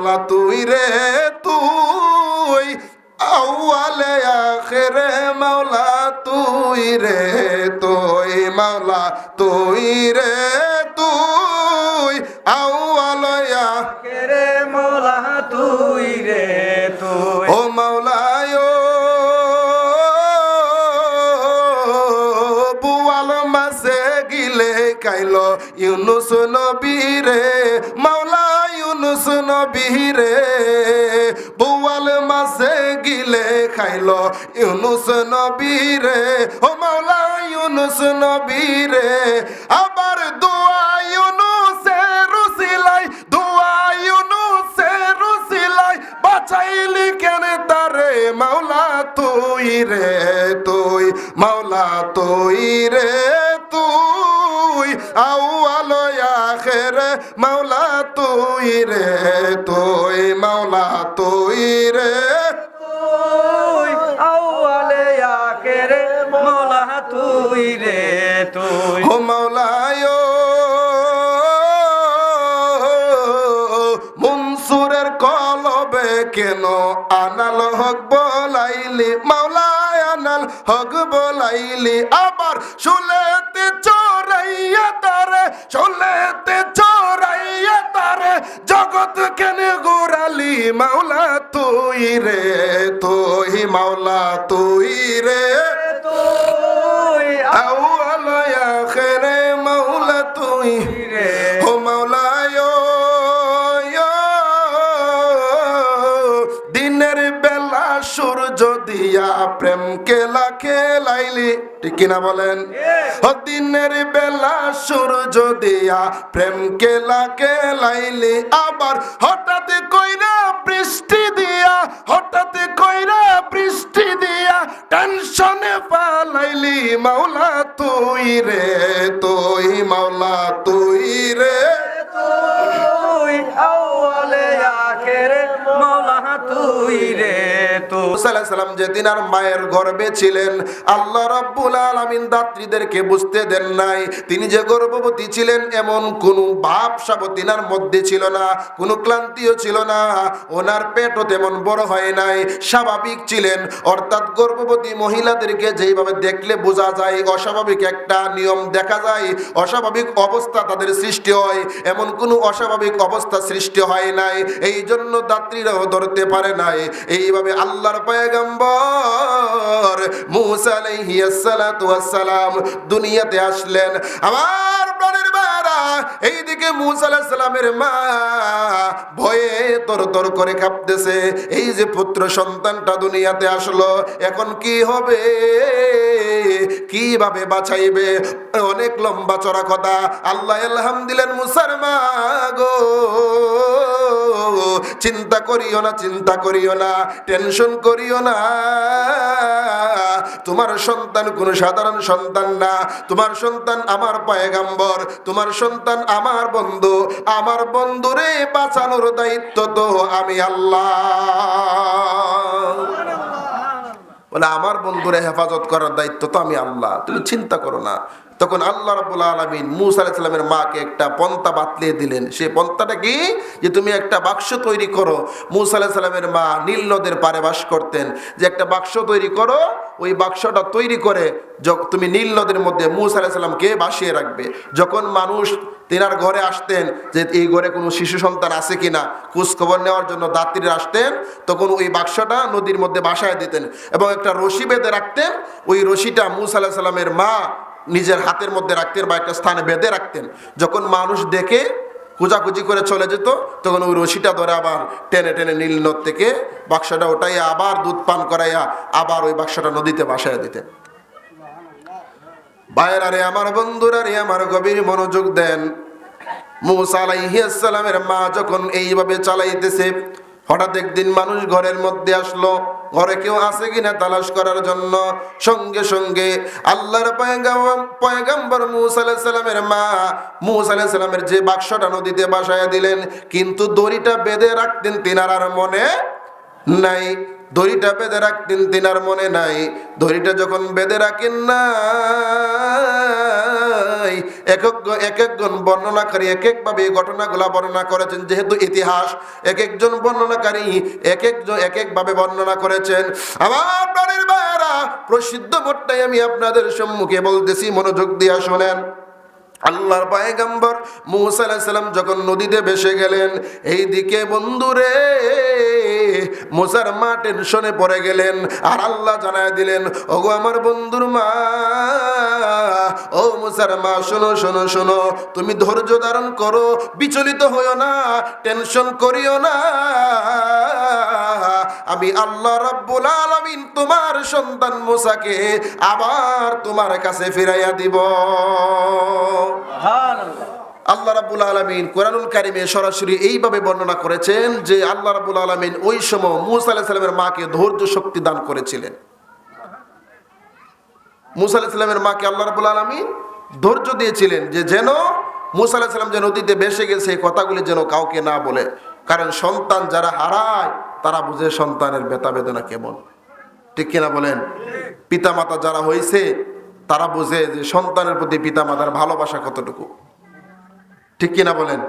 মাওলা তুই রে তুই, আউয়ালে আখেরে মাওলা তুই রে তুই, মাওলা তুই রে তুই, আউয়ালে আখেরে মাওলা তুই রে তুই। ও মাওলায় বুয়াল মাসে গিলে খাইলো ইউনুস নবী রে, মাওলা ইউনুস নবী রে, বুয়াল মাসে গিলে খাইলো ইউনুস নবী রে, ও মাওলা ইউনুস নবী রে। আবার দোয়া ইউনুসের উসিলায়, দোয়া ইউনুসের উসিলায় বাঁচাইলি কেন তারে, মাওলা তুই রে তুই, মাওলা তুই রে তুই, আউয়াল আখির মাওলা তুই রে তুই, মাওলা তুই রে তুই, আউয়ালে আখিরে মাওলা তুই রে তুই। ও মাওলায় মনসুরের কলবে কেন আনাল হক বলাইলি, মাওলা আনাল হক বলাইলি। আবার শুলেতে চোরাইয়া তারে, শুলেতে চোরাইয়া তারে জগৎ কেন গোরালি, মাওলা তুই রে তুই, মাওলা তুই রে তুই, আউয়াল আখিরে মাওলা তুই রে ও মাওলায় দিনের বেলা সূর্য দিয়া প্রেম খেলা খেলাইলি, ঠিক কিনা বলেন? ও দিনের বেলা সূর্য দিয়া প্রেম খেলা খেলাইলি। আবার হঠাৎ কইরা বৃষ্টি দিয়া, হঠাৎ কইরা বৃষ্টি দিয়া টেনশনে পালাইলি, মাওলা তুই রে তুই, মাওলা তুই রে তুই, আউয়ালে আখিরে মাওলা তুই রে তুই। মুসা আলাইহিস সালাম যেদিন আর মায়ের গর্ভে ছিলেন, আল্লাহ রাব্বুল আলামিন দাত্রীদেরকে বুঝতে দেন নাই তিনি যে গর্ভবতী ছিলেন। এমন কোন ভাব সাবতিনার মধ্যে ছিল না, কোনো ক্লান্তিও ছিল না, ওনার পেটও তেমন বড় হয় নাই, স্বাভাবিক ছিলেন। অর্থাৎ গর্ভবতী মহিলাদেরকে যেইভাবে দেখলে বোঝা যায় অস্বাভাবিক একটা নিয়ম দেখা যায়, অস্বাভাবিক অবস্থা তাদের সৃষ্টি হয়, এমন কোনো অস্বাভাবিক অবস্থা সৃষ্টি হয় নাই। এই জন্য দাত্রীরাও ধরতে পারে নাই। এইভাবে আল্লাহর পয়গম্বর মুসা আলাইহিস সালাতু ওয়াস সালাম দুনিয়াতে আসলেন। আমার প্রাণের ভাইরা, এইদিকে মুসা আলাইহিস সালামের মা ভয়ে তরতর করে কাঁপতেছে। এই যে পুত্র সন্তানটা দুনিয়াতে আসলো, এখন কি হবে, কিভাবে বাঁচাইবে? অনেক লম্বা চড়া কথা। আল্লাহ ইলহাম দিলেন মুসার মা গো, চিন্তা করিও না, চিন্তা করিও না, টেনশন করিও না। তোমার সন্তান কোন সাধারণ সন্তান না, তোমার সন্তান আমার পয়গম্বর, তোমার সন্তান আমার বন্ধু। আমার বন্ধুরে বাঁচানোর দায়িত্ব তো আমি আল্লাহ। বলে আমার বন্ধুরে হেফাজত করার দায়িত্ব তো আমি আল্লাহ, তুমি চিন্তা করো না। তখন আল্লাহ রাব্বুল আলামিন মুসা আলাইহিস সালামের মাকে একটা পন্থা বাতলিয়ে দিলেন। সেই পন্থাটা কি? যে তুমি একটা বাক্স তৈরি করো। মুসা আলাইহিস সালামের মা নীল নদের পাড়ে বাস করতেন, যে একটা বাক্স তৈরি করো, ওই বাক্সটা তৈরি করে তুমি নীল নদের মধ্যে মুসা আলাইহিস সালামকে ভাসিয়ে রাখবে। যখন মানুষ তেনার ঘরে আসতেন যে এই ঘরে কোনো শিশু সন্তান আছে কিনা খোঁজ খবর নেওয়ার জন্য দাত্রীরা আসতেন, তখন ওই বাক্সটা নদীর মধ্যে ভাসায় দিতেন এবং একটা রশি বেঁধে রাখতেন। ওই রশিটা মুসা আলাইহিস সালামের মা নিজের হাতের মধ্যে রাখতেন বা একটা স্থানে বেঁধে রাখতেন। যখন মানুষ দেখে খোঁজাখুঁজি করে চলে যেত, তখন ওই রশিটা ধরে আবার টেনে টেনে নীল নদ থেকে বাক্সটা ওঠাইয়া আবার দুধ পান করাইয়া আবার ওই বাক্সটা নদীতে ভাসাইয়া দিতেন। ভাইয়েরা রে, আমার বন্ধুরা রে, আমার গভীর মনোযোগ দেন। মুসা আলাইহিস সালামের মা যখন এইভাবে চালাইতেছে, হঠাৎ একদিন মানুষ ঘরের মধ্যে আসলো, ঘরে কেউ আছে কিনা তালাশ করার জন্য। সঙ্গে সঙ্গে আল্লাহর পয়গম্বর মুসা আলাইহিস সালামের মা মুসা আলাইহিস সালামের যে বাক্সটা নদীতে ভাসাইয়া দিলেন, কিন্তু দড়িটা বেঁধে রাখতেন তিনার আর মনে নাই। দড়িটা বেঁধে রাখতেন তিনার মনে নাই। দড়িটা যখন বেঁধে রাখেন নাই, এক একজন বর্ণনাকারী এক একভাবে এই ঘটনাগুলা বর্ণনা করেছেন, যেহেতু ইতিহাস এক একজন বর্ণনাকারী এক একভাবে বর্ণনা করেছেন। আমার প্রাণের ভাইয়েরা, প্রসিদ্ধ মোটটাই আমি আপনাদের সম্মুখে বলতেছি, মনোযোগ দিয়া শোনেন। আল্লাহর পয়গম্বর মুসা আলাইহিস সালাম যখন নদীতে ভেসে গেলেন, এইদিকে বন্ধুরে মুসার মা টেনশনে পড়ে গেলেন, আর আল্লাহ জানায় দিলেন, ওগো আমার বন্ধুর মা, ও মুসার মা, শোনো শোনো শোনো, তুমি ধৈর্য ধারণ করো, বিচলিত হইও না, টেনশন করিও না, আমি আল্লাহ রাব্বুল আলামিন তোমার সন্তান মুসাকে আবার তোমার কাছে ফিরাইয়া দিব। আল্লাহ রাব্বুল আলামিন কোরআনুল কারীমে সরাসরি এইভাবে বর্ণনা করেছেন যে আল্লাহ রাব্বুল আলামিন ওই সময় মুসা আলাইহিস সালামের মাকে ধৈর্য শক্তি দান করেছিলেন। মুসা আলাইহিস সালামের মাকে আল্লাহ রাব্বুল আলামিন ধৈর্য দিয়েছিলেন, যে যেন মুসা আলাইহিস সালাম যে নদীতে ভেসে গেছে এই কথাগুলি যেন কাউকে না বলে। কারণ সন্তান যারা হারায় তারা বুঝে সন্তানের ব্যথা বেদনা কেমন, ঠিক কিনা বলেন? পিতামাতা যারা হয়েছে তারা বুঝে যে সন্তানের প্রতি পিতামাতার ভালোবাসা কতটুকু, ঠিক কিনা বলেন?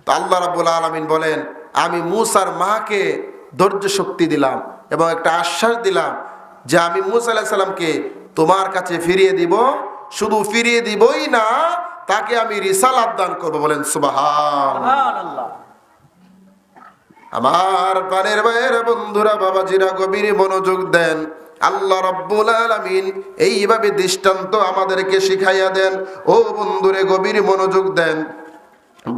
তো আল্লাহ রাব্বুল আলামিন বলেন, আমি মুসার মাকে ধৈর্য শক্তি দিলাম এবং একটা আশ্বাস দিলাম যে আমি মুসা আলাইহিস সালামকে তোমার কাছে ফিরিয়ে দিব, শুধু ফিরিয়ে দিবই না, তাকে আমি রিসালাত দান করব। বলেন সুবহানাল্লাহ। আমার প্রাণের ভাইয়ের বন্ধুরা, বাবাজিরা, গভীর মনোযোগ দেন। আল্লাহ রাব্বুল আলামিন এইভাবে দৃষ্টান্ত আমাদেরকে শিখাইয়া দেন। ও বন্ধুরে, গভীর মনোযোগ দেন।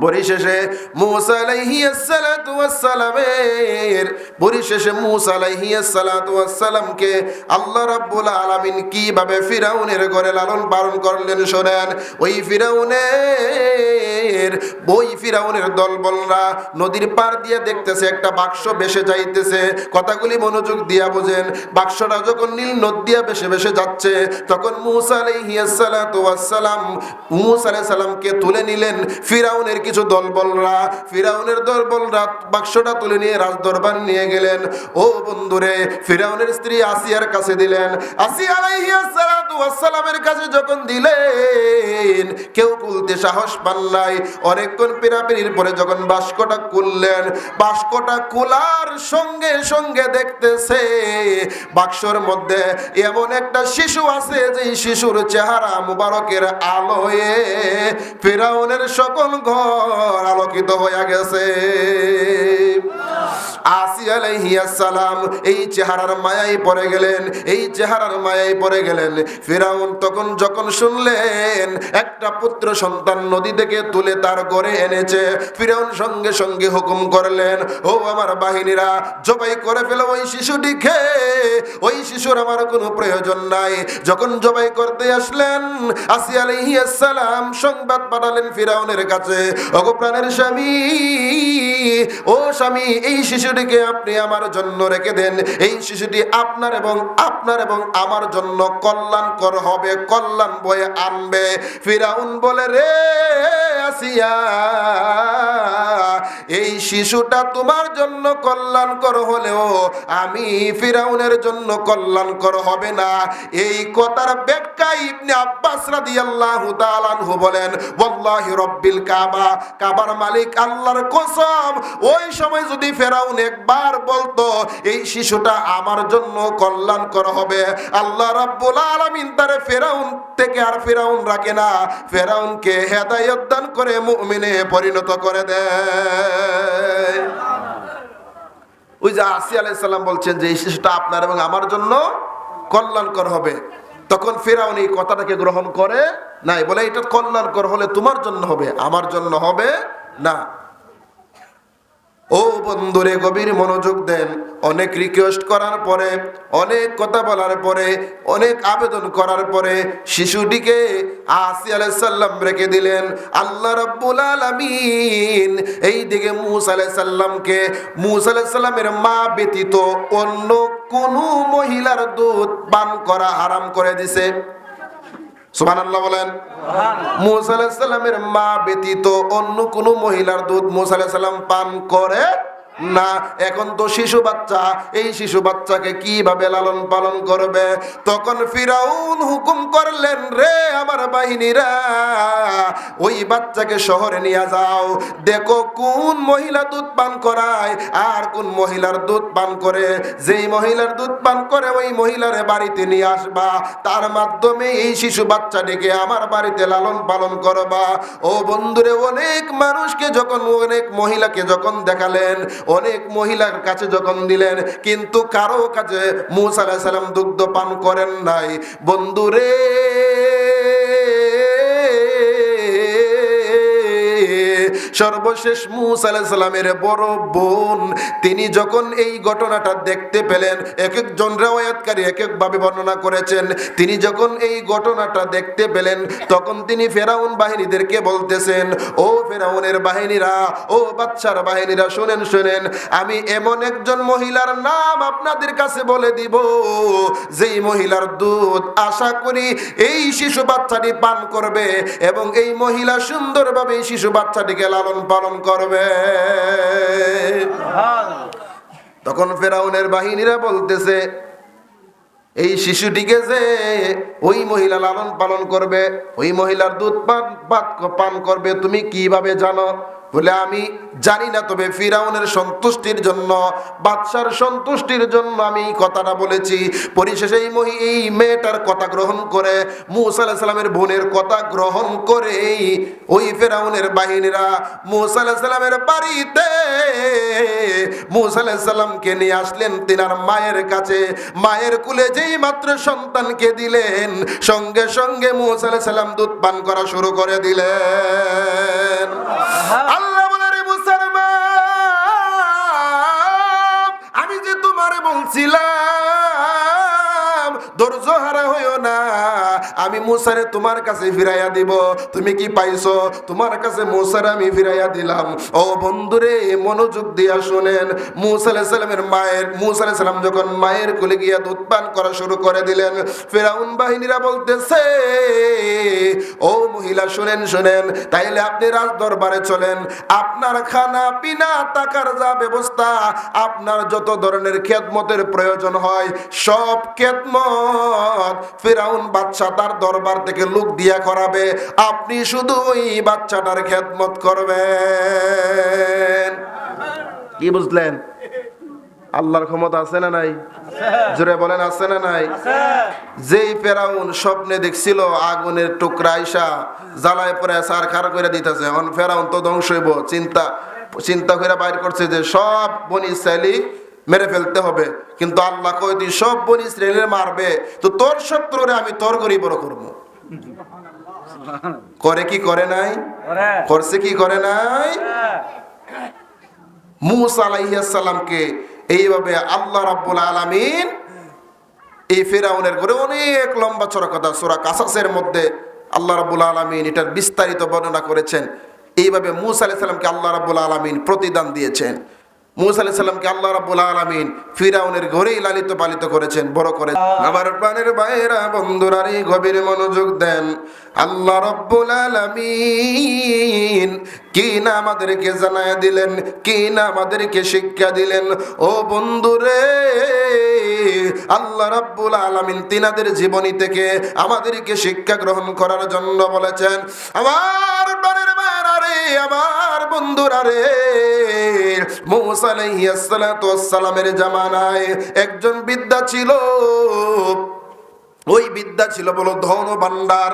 পরিশেষে মুসা আলাইহিস সালাতু ওয়াস সালামের মুসা আলাইহিস সালাতু ওয়াস সালামকে আল্লাহ রাব্বুল আলামিন কিভাবে ফিরাউনের ঘরে লালন পালন করলেন শোনেন। ওই ফিরাউনের দলবলরা নদীর পার দিয়ে দেখতেছে একটা বাক্স ভেসে যাইতেছে। কথাগুলি মনোযোগ দিয়া বোঝেন। বাক্সটা যখন নীল নদ দিয়া ভেসে যাচ্ছে, তখন মুসা আলাইহিস সালাতু ওয়াস সালামকে তুলে নিলেন ফিরাউনের কিছু ফিরাউনের দলবলরা বাক্সটা তুলে নিয়ে রাজদরবার নিয়ে গেলেন। ও বন্ধুরে, ফিরাউনের স্ত্রী আসিয়ার কাছে দিলেন। আসিয়া আলাইহিস সালাতু ওয়াস সালামের কাছে যখন দিলেন, কেউ খুলতে সাহস পান নাই। অনেকক্ষণ পেরাপেরির পরে যখন বাক্সটা খুললেন, বাক্সটা খোলার সঙ্গে সঙ্গে দেখতেছে বাক্সর মধ্যে এমন একটা শিশু আছে, যে শিশুর চেহারা মুবারকের আলোয় ফিরাউনের সকল ঘর আলোকিত হয়ে গেছে। আসিয়া আলাইহিস সালাম এই চেহারার মায়ায় পড়ে গেলেন। ফিরাউন যখন শুনলেন একটা পুত্র সন্তান নদী থেকে তুলে তার ঘরে এনেছে, ফিরাউন সঙ্গে সঙ্গে হুকুম করলেন, ও আমার বাহিনীরা, জবাই করে ফেলো ওই শিশুটিকে, ওই শিশুর আমার কোনো প্রয়োজন নাই। যখন জবাই করতে আসলেন, আসিয়া আলাইহিস সালাম সংবাদ পাঠালেন ফিরাউনের কাছে, ওগো প্রাণের স্বামী, ও স্বামী, এই শিশুটিকে আপনি আমার জন্য রেখে দেন। এই শিশুটি আপনার এবং আমার জন্য কল্যাণকর হবে, কল্যাণ বয়ে আনবে। ফিরাউন বলে, রে আসিয়া, এই শিশুটা তোমার জন্য কল্যাণকর হলেও আমি ফিরাউনের জন্য কল্যাণকর হবে না। এই কথার ব্যাখ্যা ইবনে আব্বাস রাদিয়াল্লাহু তাআলা আনহু বলেন, ওয়াল্লাহি রব্বিল কাবা, কাবার মালিক আল্লাহর কসম, ওই সময় যদি ফিরাউন একবার বলতো এই শিশুটা আমার জন্য কল্যাণকর হবে, আল্লাহ রাব্বুল আলামিন তারে ফিরাউন থেকে আর ফিরাউন রাখে না, ফিরাউনকে হেদায়েত দান করে মুমিনে পরিণত করে দেয়। ওই যে আসিয়া আলাইহিস সালাম বলছেন যে এই শিশুটা আপনার এবং আমার জন্য কল্যাণকর হবে, তখন ফিরাউন এই কথাটাকে গ্রহণ করে নাই, বলে এটা কল্যাণকর হলে তোমার জন্য হবে, আমার জন্য হবে না। ও বন্ধুরে, গভীর মনোযোগ দেন। অনেক রিকোয়েস্ট করার পরে, অনেক কথা বলার পরে, অনেক আবেদন করার পরে শিশুটিকে আসিয়া আলাইহিস সালাম রেখে দিলেন। আল্লাহ রাব্বুল আলামিন এই দিকে মুসা আলাইহিস সালামের মা ব্যতীত অন্য কোন মহিলার দুধ পান করা হারাম করে দিছে। সুবহানাল্লাহ বলেন। মুসা আলাইহিস সালামের মা ব্যতীত অন্য কোন মহিলার দুধ মুসা আলাইহিস সালাম পান করে না, এখন তো শিশু বাচ্চা, এই শিশু বাচ্চাকে কিভাবে লালন পালন করবে? তখন ফিরাউন হুকুম করলেন, রে আমার বাহিনীরা, ওই বাচ্চাকে শহরে নিয়ে যাও, দেখো কোন মহিলা দুধ পান করায় আর কোন মহিলার দুধ পান করে। যেই মহিলার দুধ পান করে ওই মহিলার বাড়িতে নিয়ে আসবা, তার মাধ্যমে এই শিশু বাচ্চাটিকে আমার বাড়িতে লালন পালন করবা। ও বন্ধুরে, অনেক মানুষকে যখন, অনেক মহিলাকে যখন দেখালেন, অনেক মহিলার কাছে যখন দিলেন, কিন্তু কারো কাছে মূসা আলাইহিস সালাম দুগ্ধ পান করেন নাই। বন্ধুরে, সর্বশেষ মূসা আলাইহিস সালামের বড় বোন, তিনি যখন এই ঘটনাটা দেখতে পেলেন, এক একজন রিওয়ায়াতকারী এক এক ভাবে বর্ণনা করেছেন, তিনি যখন এই ঘটনাটা দেখতে পেলেন, তখন তিনি ফেরাউন বাহিনীদেরকে বলতেছেন, ও ফেরাউনের বাহিনীরা, ও বাচ্চার বাহিনীরা, শুনেন শুনেন, আমি এমন একজন মহিলার নাম আপনাদের কাছে বলে দিব, যেই মহিলার দুধ আশা করি এই শিশু বাচ্চাটি পান করবে এবং এই মহিলা সুন্দরভাবে এই শিশু বাচ্চাটিকে লালন পালন করবে। তখন ফেরাউনের বাহিনীরা বলতেছে, এই শিশুটিকে যে ওই মহিলা লালন পালন করবে, ওই মহিলার দুধ পান করবে, তুমি কিভাবে জানো? বলে, আমি জানি না, তবে ফিরাউনের সন্তুষ্টির জন্য, বাদশার সন্তুষ্টির জন্য আমি এই কথাটা বলেছি। পরিশেষে এই মেয়েটার কথা গ্রহণ করে, মূসা আলাইহিস সালামের বোনের কথা গ্রহণ করে, ওই ফিরাউনের বাহিনীরা মূসা আলাইহিস সালামের বাড়িতে মূসা আলাইহিস সালামকে নিয়ে আসলেন তিনার মায়ের কাছে। মায়ের কুলে যেই মাত্র সন্তানকে দিলেন, সঙ্গে সঙ্গে মূসা আলাইহিস সালাম দুধ পান করা শুরু করে দিলেন। আল্লাহ বলে, রে মুসলমান, আমি যে তোমারে বলছিলাম ধৈর্য হারা হইও না, আমি মূসারে তোমার কাছে ফিরাইয়া দিব। তুমি কি পাইছো? তোমার কাছে মূসারে আমি ফিরাইয়া দিলাম। ও বন্ধুরে, মনোযোগ দিয়া শুনেন, মূসা আলাইহিস সালামের মায়ের, মূসা আলাইহিস সালাম যখন মায়ের কোলে গিয়া দুধ পান করা শুরু করে দিলেন, ফিরাউন বাহিনীরা বলতেছে, ও মহিলা শুনেন শুনেন, তাইলে আপনি রাজ দরবারে চলেন, আপনার খানা পিনা থাকার যা ব্যবস্থা, আপনার যত ধরনের খেদমতের প্রয়োজন হয়, সব খেদমত ফিরাউন বাদশা তার দরবার থেকে লোক দিয়া করাবে, আপনি শুধু ওই বাচ্চাটার খেদমত করবেন। কি বুঝলেন? আল্লাহর ক্ষমতা আছে না নাই? জোরে বলেন, আছে না নাই? যেই ফেরাউন স্বপ্নে দেখছিল আগুনের টুকরা আইসা জ্বালায় পরে সার খার করে দিতেছে, এখন ফেরাউন তো ধ্বংস হইব, চিন্তা করে বাইর করছে যে সব বনি ইসরাইলি মেরে ফেলতে হবে। কিন্তু আল্লাহ কই, তুই সব বনি ইসরাইলের মারবে, তো তোর শত্রুরে আমি তোর গরি বড় করবো। করে কি করে নাই? করছে কি করে নাই? মূসা আলাইহিস সালামকে এইভাবে আল্লাহ রাব্বুল আলামিন এই ফিরাউনের ঘরে অনেক লম্বা চড়া কথা সূরা কাসাসের মধ্যে আল্লাহ রাব্বুল আলামিন এটার বিস্তারিত বর্ণনা করেছেন। এইভাবে মূসা আলাইহিস সালামকে আল্লাহ রাব্বুল আলামিন প্রতিদান দিয়েছেন। মূসা আলাইহিস সালামকে আল্লাহ রাব্বুল আলামিন ফিরাউনের ঘরেই লালিত পালিত করেছেন, বড় করে। আমার প্রাণের ভাইরা, বন্ধুরা, এই গভীর মনোযোগ দেন। আল্লাহ রাব্বুল আলামিন কি না আমাদেরকে জানায় দিলেন, কি না আমাদেরকে শিক্ষা দিলেন। ও বন্ধুরে, আল্লাহ রাব্বুল আলামিন তিনাদের জীবনী থেকে আমাদেরকে শিক্ষা গ্রহণ করার জন্য বলেছেন। আমার প্রাণের ভাইরা রে, আমার বন্ধুরা রে, মূসা আলাইহিস সালাতু ওয়াস সালামের জামানায় একজন বিদ্যা ছিল। ওই বিদ্যা ছিল বলো ধন ও ভান্ডার।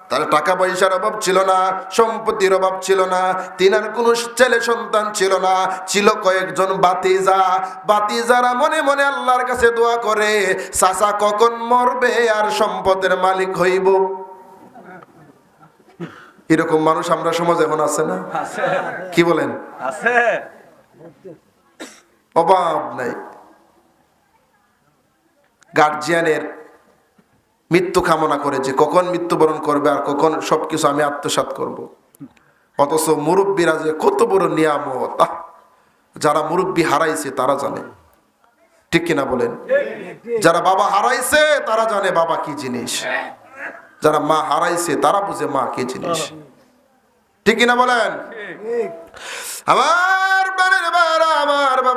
তার টাকা পয়সার অভাব ছিল না, সম্পত্তির অভাব ছিল না, তিনার কোনো ছেলে সন্তান ছিল না, ছিল কয়েকজন বাতিজা। বাতিজারা মনে মনে আল্লাহর কাছে দোয়া করে, চাচা কখন মরবে আর সম্পদের মালিক হইব। এরকম মানুষ আমরা সমাজে এখন আছে না? কি বলেন? আছে, অভাব নাই। গার্জিয়ানের মৃত্যু কামনা করে যে কখন মৃত্যুবরণ করবে আর কখন সবকিছু আমি আত্মসাৎ করব। অথচ মুরব্বীরা যে কত বড় নিয়ামত, যারা মুরব্বী হারাইছে তারা জানে, ঠিক কিনা বলেন? যারা বাবা হারাইছে তারা জানে বাবা কি জিনিস, যারা মা হারাইছে তারা বুঝে মা কি জিনিস, ঠিক কিনা বলেন? আমার বাবা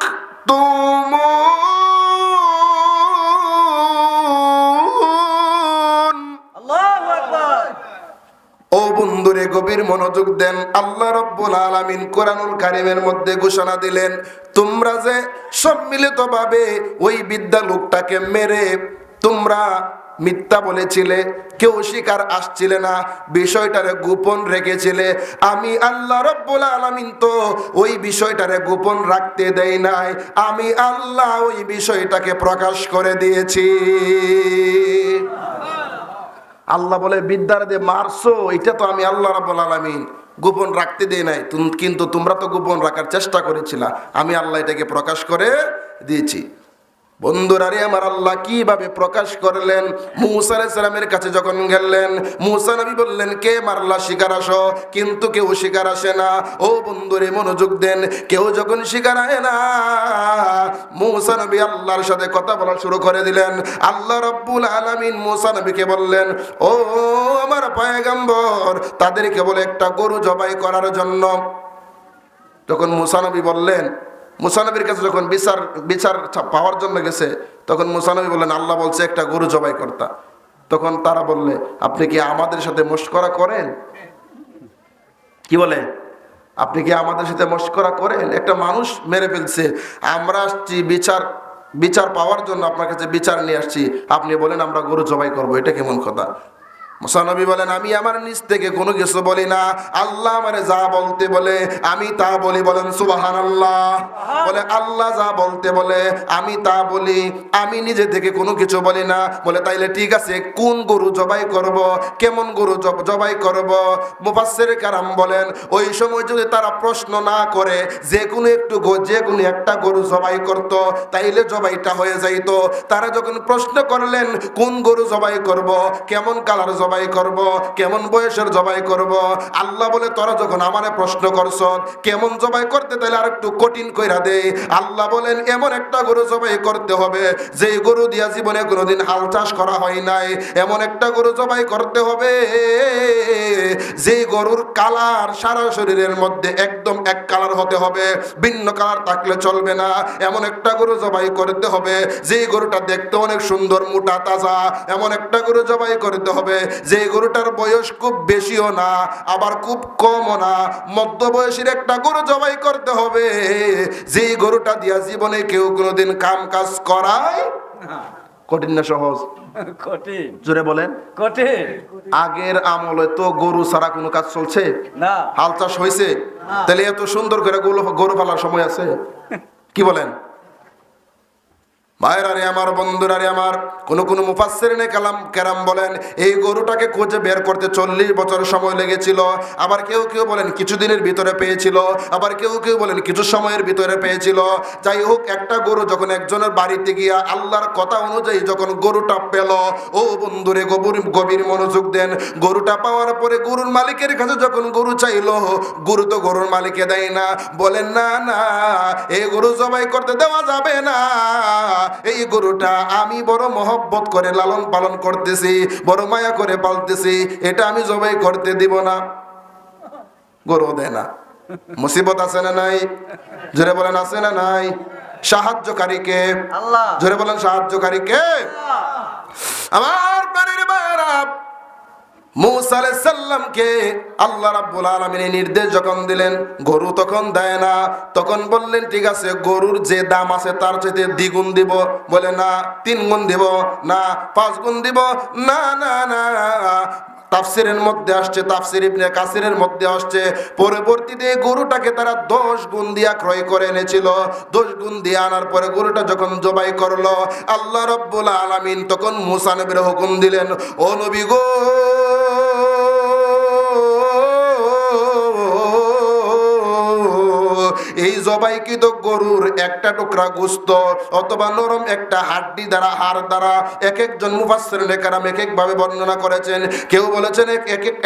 গভীর মনোযোগ দেন। আল্লাহ রাব্বুল আলামিন কোরআনুল কারীমের মধ্যে ঘোষণা দিলেন, তোমরা যে সম্মিলিতভাবে ওই বৃদ্ধা লোকটাকে মেরে তোমরা মিথ্যা বলেছিলে, কেউ শিকার আসছিলে না, বিষয়টারে গোপন রেখেছিলে, আমি আল্লাহ রাব্বুল আলামিন তো ওই বিষয়টারে গোপন রাখতে দেই নাই, আমি আল্লাহ ওই বিষয়টাকে প্রকাশ করে দিয়েছি। আল্লাহ বলে বিদ্যার দিয়ে মারছো, এটা তো আমি আল্লাহ রাব্বুল আলামিন গোপন রাখতে দেই নাই, কিন্তু তোমরা তো গোপন রাখার চেষ্টা করেছিলা, আমি আল্লাহ এটাকে প্রকাশ করে দিয়েছি। বন্ধুরা রে আমার, আল্লাহ কিভাবে প্রকাশ করলেন? মুসা আলাইহিস সালামের কাছে যখন গেলেন, মুসা নবী বললেন, কে মারলা, শিকার আসো, কিন্তু কেউ শিকার আসে না। ও বন্ধুরে মনোযোগ দেন, কেউ যখন শিকার আয় না, মুসা নবী আল্লাহর সাথে কথা বলা শুরু করে দিলেন। আল্লাহ রাব্বুল আলামিন মুসা নবীকে বললেন, ও আমার পয়গম্বর, তাদেরকে বলে একটা গরু জবাই করার জন্য। তখন মুসা নবী বললেন, মুসা নবীর কাছে যখন বিচার পাওয়ার জন্য গেছে, তখন মুসা নবী বললেন, আল্লাহ বলছে একটা গরু জবাই করতা। তখন তারা বললে, আপনি কি আমাদের সাথে মশকরা করেন? কি বলে, আপনি কি আমাদের সাথে মশকরা করেন? একটা মানুষ মেরে ফেলছে, আমরা আসছি বিচার পাওয়ার জন্য, আপনার কাছে বিচার নিয়ে আসছি, আপনি বলেন আমরা গরু জবাই করবো, এটা কেমন কথা? মুসা নবী বলেন, আমি আমার নিজ থেকে কোনো কিছু বলি না, আল্লাহ আমারে যা বলতে বলে আমি তা বলি। বলেন সুবহানাল্লাহ। বলে আল্লাহ যা বলতে বলে আমি তা বলি, আমি নিজে থেকে কোনো কিছু বলি না। বলে তাইলে ঠিক আছে, কোন গরু জবাই করব, কেমন গরু জবাই করব? মুফাসসির কারাম বলেন, ওই সময় যদি তারা প্রশ্ন না করে যে কোনো একটা গরু জবাই করত, তাইলে জবাইটা হয়ে যাইত। তারা যখন প্রশ্ন করলেন কোন গরু জবাই করব, কেমন কালার জবাই করব, কেমন বয়সের জবাই করব, আল্লাহ বলে তোরা যখন আমারে প্রশ্ন করছ কেমন জবাই করতে, তাহলে আর একটু কঠিন কইরা দে। আল্লাহ বলেন, এমন একটা গরু জবাই করতে হবে যেই গরু দিয়া জীবনে কোনোদিন হাল চাষ করা হয় নাই, এমন একটা গরু জবাই করতে হবে যেই গরুর কালার সারা শরীরের মধ্যে একদম এক কালার হতে হবে, ভিন্ন কালার থাকলে চলবে না। এমন একটা গরু জবাই করতে হবে যেই গরুটা দেখতে অনেক সুন্দর, মোটা তাজা। এমন একটা গরু জবাই করতে হবে যে গরুটার বয়স খুব বেশিও না আবার খুব কমও না, মধ্য বয়সের একটা গরু জবাই করতে হবে যে গরুটা দিয়া জীবনে কেউ কোনোদিন কাম কাজ করায়। কঠিন না সহজ? কঠিন। জোরে বলেন কঠিন। আগের আমলে তো গরু ছাড়া কোনো কাজ চলছে না, হাল চাষ হয়েছে? তাহলে এত সুন্দর করে গরু পালার সময় আছে? কি বলেন ভাইরা রে আমার, বন্ধুরা রে আমার, কোন মুফাসসিরিনে কেরাম বলেন এই গরুটাকে খুঁজে বের করতে 40 বছর সময় লেগেছিল। আবার কেউ কেউ বলেন কিছুদিনের ভিতরে পেয়েছিল, আবার কেউ কেউ বলেন কিছু সময়ের ভিতরে পেয়েছিল। যাই হোক, একটা গরু যখন একজনের বাড়িতে গিয়া আল্লাহর কথা অনুযায়ী যখন গরুটা পেল, ও বন্ধুরে গভীর মনোযোগ দেন, গরুটা পাওয়ার পরে গরুর মালিকের কাছে যখন গরু চাইলো, গরু তো গরুর মালিকে দেয় না। বলেন না না, এই গরু জবাই করতে দেওয়া যাবে না, এই গরুটা আমি বড় মহব্বত করে লালন পালন করতেছি, বড় মায়া করে পালতেছি, এটা আমি জবাই করতে দিব না। গরু দেয় না। মুসিবত আছে না নাই? জোরে বলেন আছে না নাই? সাহায্যকারী কে? আল্লাহ। জোরে বলেন সাহায্যকারী কে? আমার প্রাণের ভাইরা, মুসা আলাইহিস সালামকে আল্লাহ রাব্বুল আলামিন নির্দেশ যখন দিলেন, গরু তখন দেয় না। তখন বললেন ঠিক আছে, গরুর যে দাম আছে তার চাইতে দ্বিগুণ দিব। বলে না, 3 গুণ দিব, না 5 গুণ দিব, না না না। তাফসিরের মধ্যে আসছে, তাফসির ইবনে কাসিরের মধ্যে আসছে, পরবর্তীতে গরুটাকে তারা 10 গুণ দিয়া ক্রয় করে এনেছিল। 10 গুণ দিয়ে আনার পরে গরুটা যখন জবাই করলো, আল্লাহ রাব্বুল আলামিন তখন মুসা নবীর হুকুম দিলেন, ও নবী গো, এই জবাইকৃত গরুর একটা টুকরা গোশত অথবা নরম একটা হাড্ডি দ্বারা, হাড় দ্বারা, এক একজন মুফাসসিরিনে কেরাম এক এক ভাবে বর্ণনা করেছেন। কেউ বলেছেন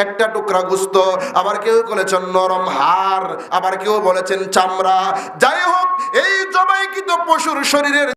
একটা টুকরা গোশত, আবার কেউ বলেছেন নরম হাড়, আবার কেউ বলেছেন চামড়া। যাই হোক, এই জবাইকৃত পশুর শরীরের